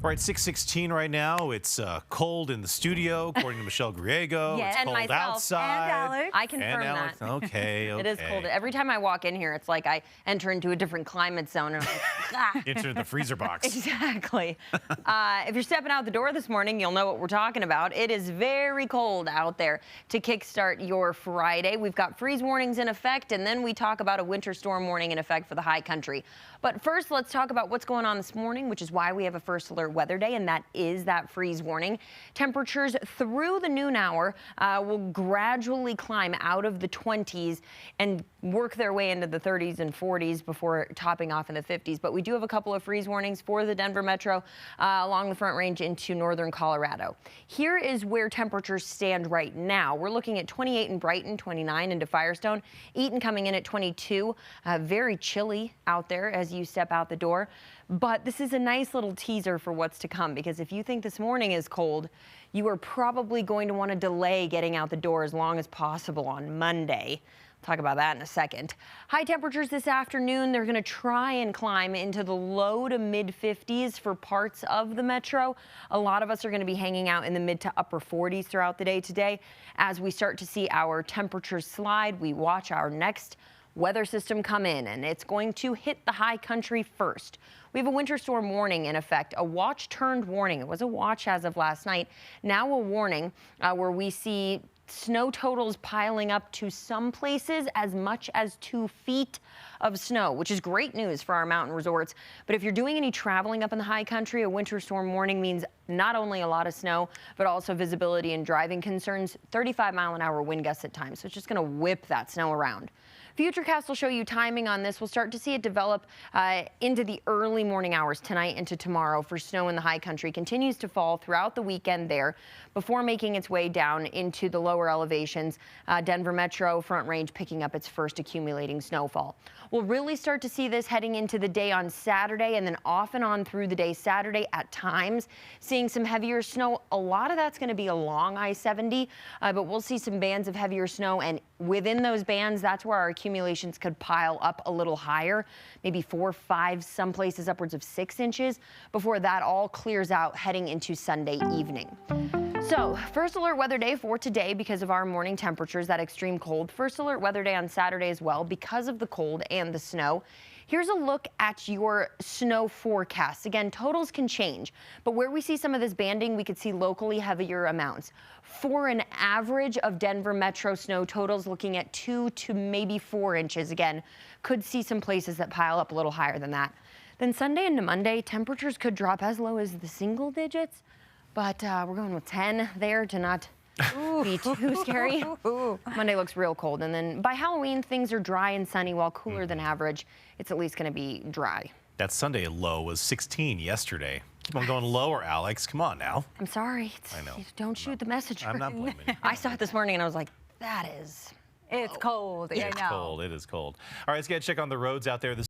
All right, 6:16 right now. It's cold in the studio, according to Michelle Griego. Yes. It's And cold myself. outside. And Alex. I confirm And Alex. that. Okay. It is cold. Every time I walk in here, it's like I enter into a different climate zone. And I'm like, ah. Enter the freezer box. Exactly. If you're stepping out the door this morning, you'll know what we're talking about. It is very cold out there to kickstart your Friday. We've got freeze warnings in effect, and then we talk about a winter storm warning in effect for the high country. But first, let's talk about what's going on this morning, which is why we have a first alert weather day, and that is that freeze warning. Temperatures through the noon hour will gradually climb out of the 20s and work their way into the 30s and 40s before topping off in the 50s. But we do have a couple of freeze warnings for the Denver metro along the Front Range into northern Colorado. Here is where temperatures stand right now. We're looking at 28 in Brighton, 29 into Firestone, Eaton coming in at 22. Very chilly out there as you step out the door. But this is a nice little teaser for what's to come, because if you think this morning is cold, you are probably going to want to delay getting out the door as long as possible on Monday. Talk about that in a second. High temperatures this afternoon, they're going to try and climb into the low to mid 50s for parts of the metro. A lot of us are going to be hanging out in the mid to upper 40s throughout the day today. As we start to see our temperatures slide, we watch our next weather system come in, and it's going to hit the high country first. We have a winter storm warning in effect, a watch turned warning. It was a watch as of last night. Now a warning where we see snow totals piling up to some places as much as 2 feet of snow, which is great news for our mountain resorts. But if you're doing any traveling up in the high country, a winter storm warning means not only a lot of snow, but also visibility and driving concerns, 35-mile-an-hour wind gusts at times. So it's just going to whip that snow around. Futurecast will show you timing on this. We'll start to see it develop into the early morning hours tonight into tomorrow for snow in the high country. Continues to fall throughout the weekend there before making its way down into the lower elevations. Denver Metro Front Range picking up its first accumulating snowfall. We'll really start to see this heading into the day on Saturday, and then off and on through the day Saturday at times, seeing some heavier snow. A lot of that's going to be along I-70, but we'll see some bands of heavier snow, and within those bands, that's where our accumulations could pile up a little higher, maybe 4, 5, some places upwards of 6 inches before that all clears out heading into Sunday evening. So, first alert weather day for today because of our morning temperatures, that extreme cold. First alert weather day on Saturday as well because of the cold and the snow. Here's a look at your snow forecast. Again, totals can change, but where we see some of this banding, we could see locally heavier amounts. For an average of Denver metro snow totals, looking at 2 to maybe 4 inches. Again, could see some places that pile up a little higher than that. Then Sunday into Monday, temperatures could drop as low as the single digits, but we're going with 10 there to not be too scary. Monday looks real cold, and then by Halloween, things are dry and sunny while cooler than average. It's at least going to be dry. That Sunday low was 16 yesterday. Keep on going lower, Alex. Come on now. I'm sorry. I know. Don't shoot the messenger. I'm not blaming you. I saw it this morning, and I was like, that is... It's cold. It's cold. It is cold. All right, let's get a check on the roads out there.